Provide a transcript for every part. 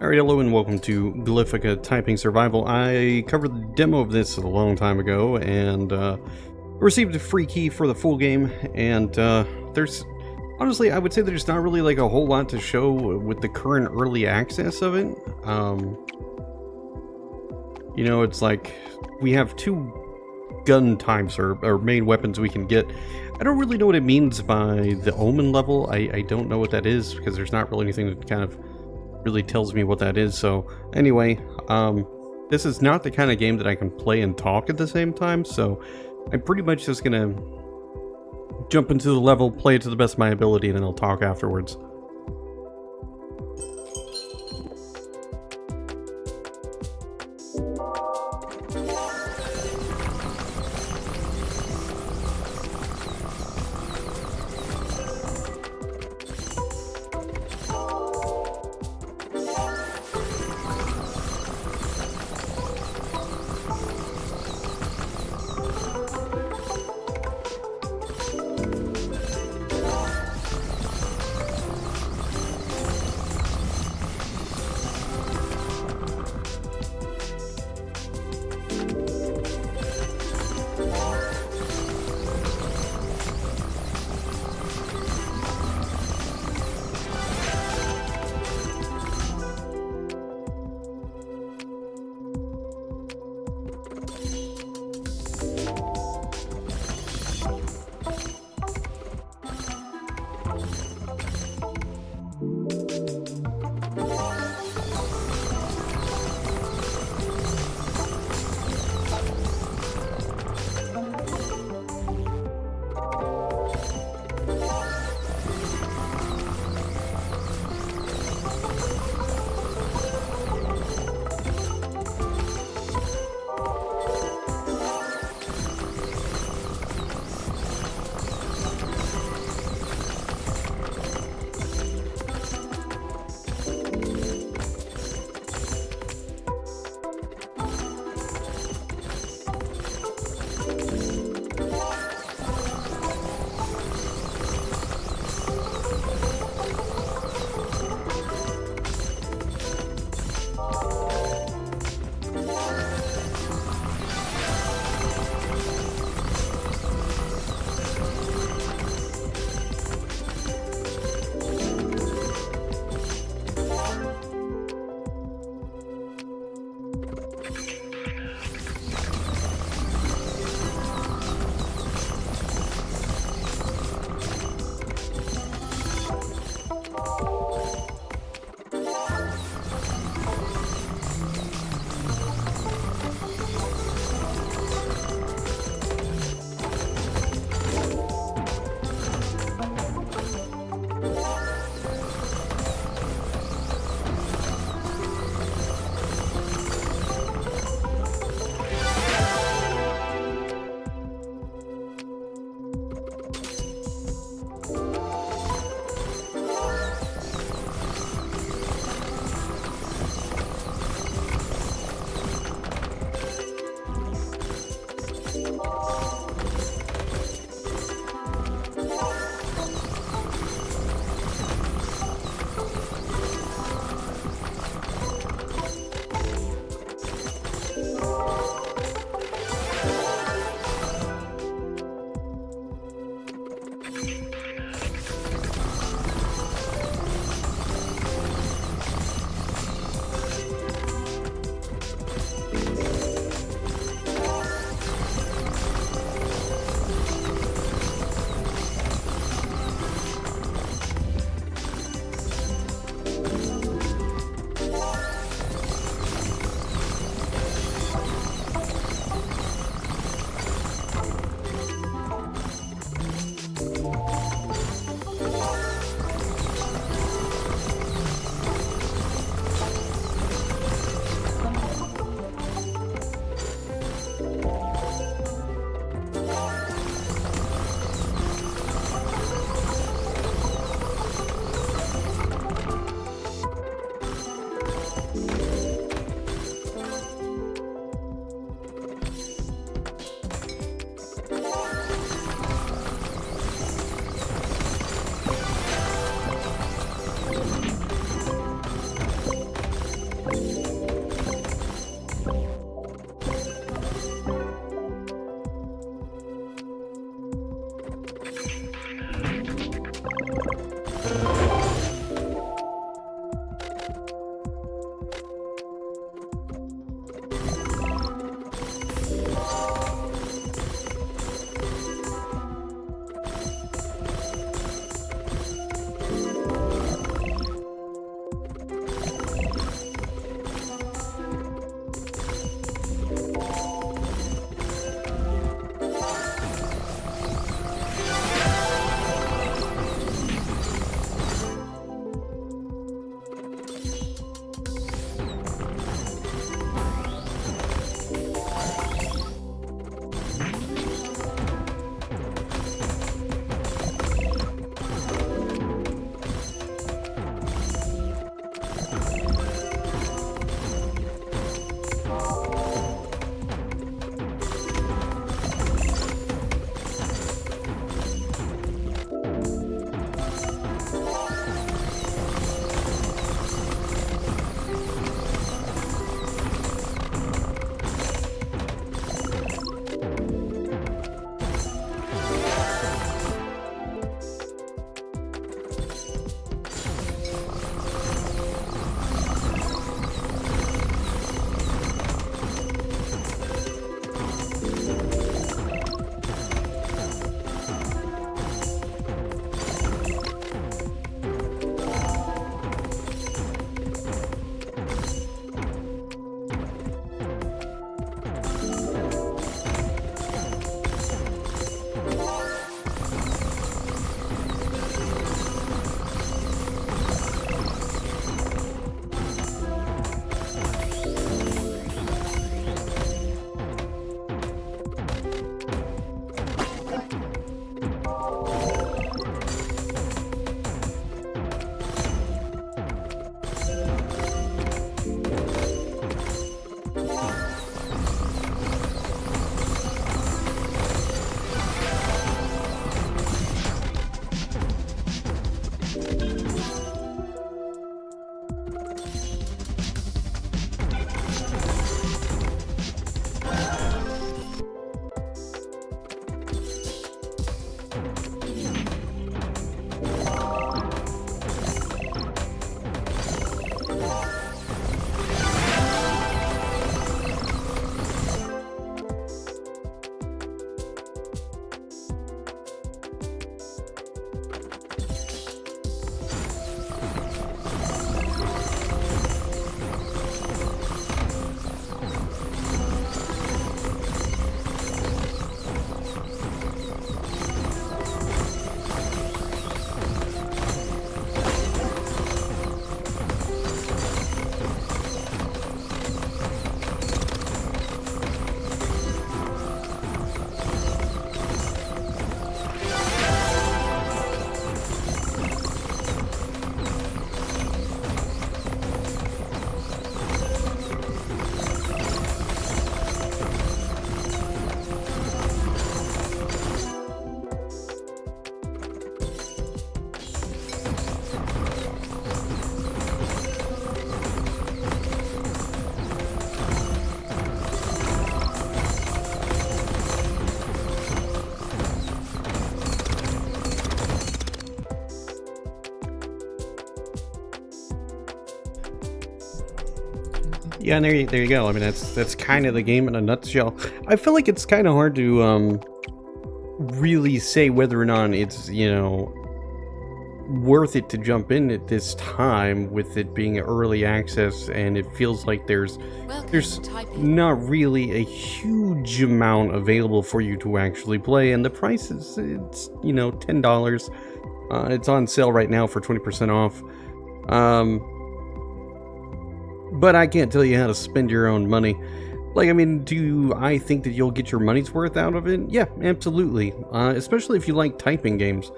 Alright, hello and welcome to Glyphica Typing Survival. I covered the demo of this a long time ago and received a free key for the full game, and there's honestly, I would say there's not really like a whole lot to show with the current early access of it. You know, it's like we have two gun types or main weapons we can get. I don't really know what it means by the omen level. I don't know what that is because there's not really anything that kind of really tells me what that is. So anyway, this is not the kind of game that I can play and talk at the same time, so I'm pretty much just gonna jump into the level, play it to the best of my ability, and then I'll talk afterwards. Yeah, and there you go. I mean, that's kind of the game in a nutshell. I feel like it's kind of hard to really say whether or not it's, worth it to jump in at this time with it being early access, and it feels like there's not really a huge amount available for you to actually play, and the price is, it's $10. It's on sale right now for 20% off. But I can't tell you how to spend your own money. Like, I mean, do I think that you'll get your money's worth out of it? Yeah, absolutely. Especially if you like typing games.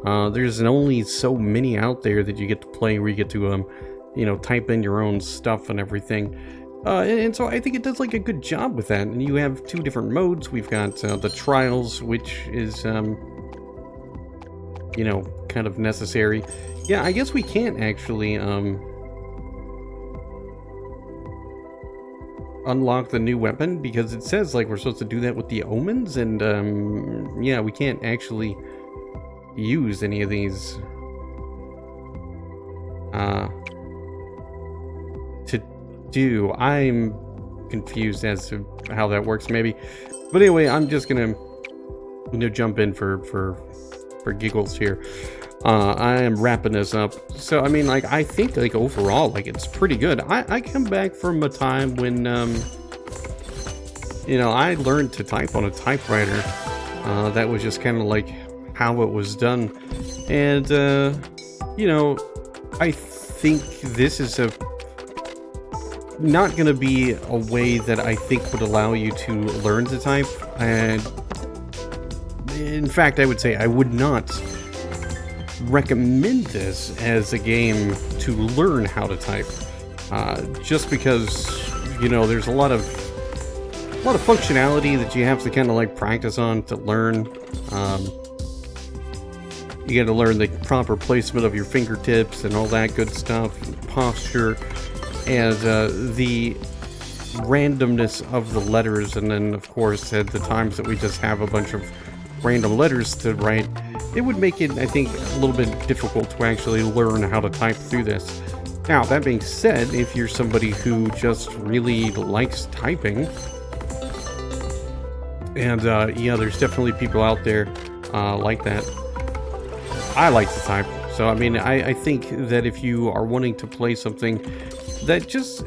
There's only so many out there that you get to play where you get to, type in your own stuff and everything. And so I think it does like a good job with that. And you have two different modes. We've got the trials, which is, kind of necessary. Yeah, I guess we can't actually, unlock the new weapon because it says like we're supposed to do that with the omens, and yeah, we can't actually use any of these to do. I'm confused as to how that works, maybe, but anyway, I'm just gonna jump in for giggles here. I am wrapping this up. So, I mean, like, I think, like, overall, like, it's pretty good. I come back from a time when, I learned to type on a typewriter. That was just kind of, like, how it was done. And, I think this is not going to be a way that I think would allow you to learn to type. And, in fact, I would say I would not recommend this as a game to learn how to type, just because there's a lot of functionality that you have to kind of like practice on to learn. You got to learn the proper placement of your fingertips and all that good stuff, posture, and the randomness of the letters, and then of course at the times that we just have a bunch of random letters to write, it would make it, I think, a little bit difficult to actually learn how to type through this. Now, that being said, if you're somebody who just really likes typing, and yeah, there's definitely people out there like that. I like to type, so I mean, I think that if you are wanting to play something that just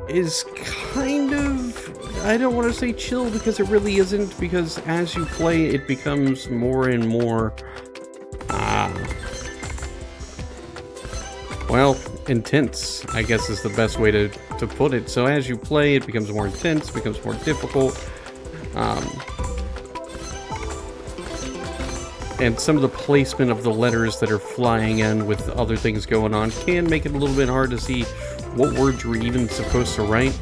is kind of, I don't want to say chill because it really isn't, because as you play it becomes more and more well, intense, I guess is the best way to put it. So as you play it becomes more intense, becomes more difficult, and some of the placement of the letters that are flying in with other things going on can make it a little bit hard to see what words you're even supposed to write.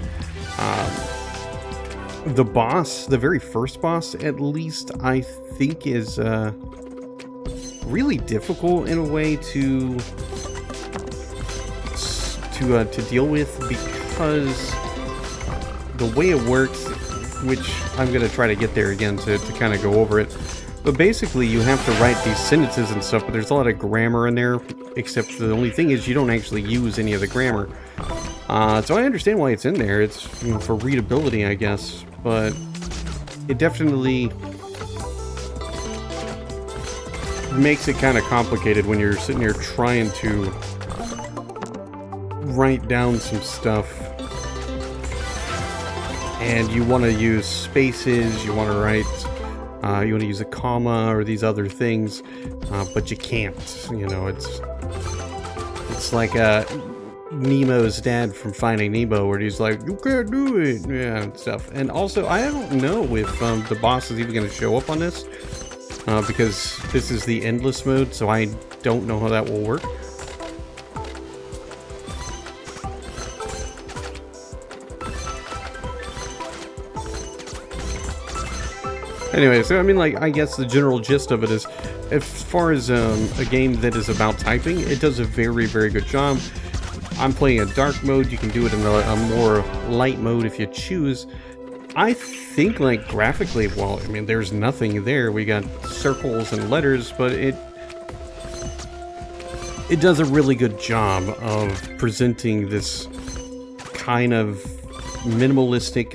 The boss, the very first boss, at least, I think is really difficult in a way to deal with, because the way it works, which I'm going to try to get there again to kind of go over it, but basically you have to write these sentences and stuff, but there's a lot of grammar in there, except the only thing is you don't actually use any of the grammar. So I understand why it's in there. It's for readability, I guess, but it definitely makes it kind of complicated when you're sitting here trying to write down some stuff and you want to use spaces, you want to write, you want to use a comma or these other things, but you can't. It's like Nemo's dad from Finding Nemo, where he's like, you can't do it, yeah, and stuff. And also, I don't know if the boss is even going to show up on this, because this is the endless mode, so I don't know how that will work. Anyway, so I mean, like, I guess the general gist of it is, as far as a game that is about typing, it does a very, very good job. I'm playing a dark mode. You can do it in a more light mode if you choose. I think, like, graphically, well, I mean, there's nothing there. We got circles and letters, but it does a really good job of presenting this kind of minimalistic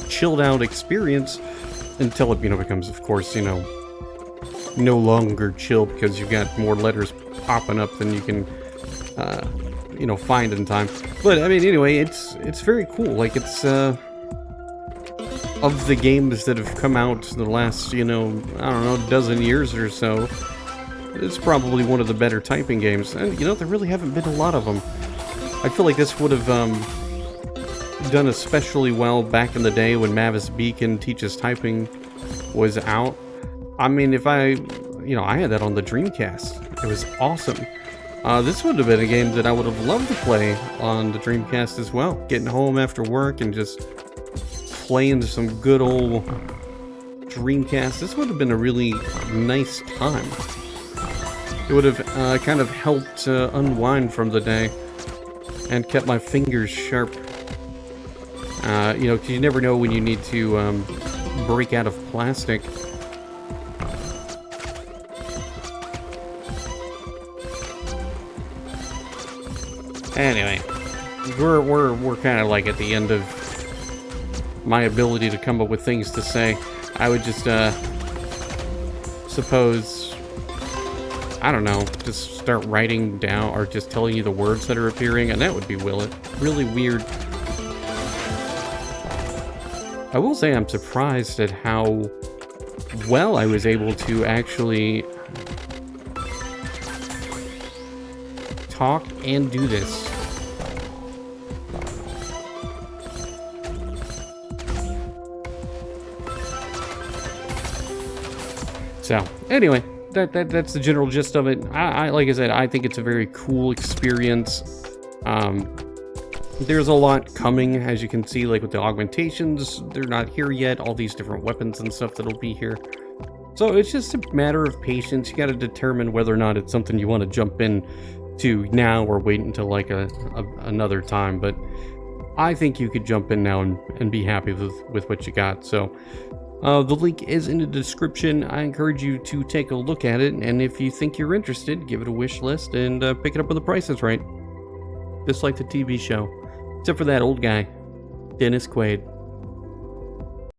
chilled out experience until it, becomes, of course, no longer chill because you've got more letters popping up than you can, find in time. But I mean, anyway, it's very cool. Like, it's of the games that have come out the last, I don't know, dozen years or so, it's probably one of the better typing games. And there really haven't been a lot of them. I feel like this would have done especially well back in the day when Mavis Beacon Teaches Typing was out. I mean, if I had that on the Dreamcast. It was awesome. This would have been a game that I would have loved to play on the Dreamcast as well. Getting home after work and just playing some good old Dreamcast. This would have been a really nice time. It would have kind of helped unwind from the day and kept my fingers sharp. Because you never know when you need to break out of plastic. Anyway, we're kind of like at the end of my ability to come up with things to say. I would just suppose, I don't know, just start writing down or just telling you the words that are appearing, and that would be really weird. I will say I'm surprised at how well I was able to actually talk and do this. So, anyway, that's the general gist of it. I like I said, I think it's a very cool experience. There's a lot coming, as you can see, like with the augmentations. They're not here yet. All these different weapons and stuff that'll be here. So it's just a matter of patience. You got to determine whether or not it's something you want to jump in to now or wait until like another time. But I think you could jump in now and be happy with what you got. So the link is in the description. I encourage you to take a look at it, and if you think you're interested, give it a wish list and pick it up when the price is right. Just like the TV show. Except for that old guy, Dennis Quaid.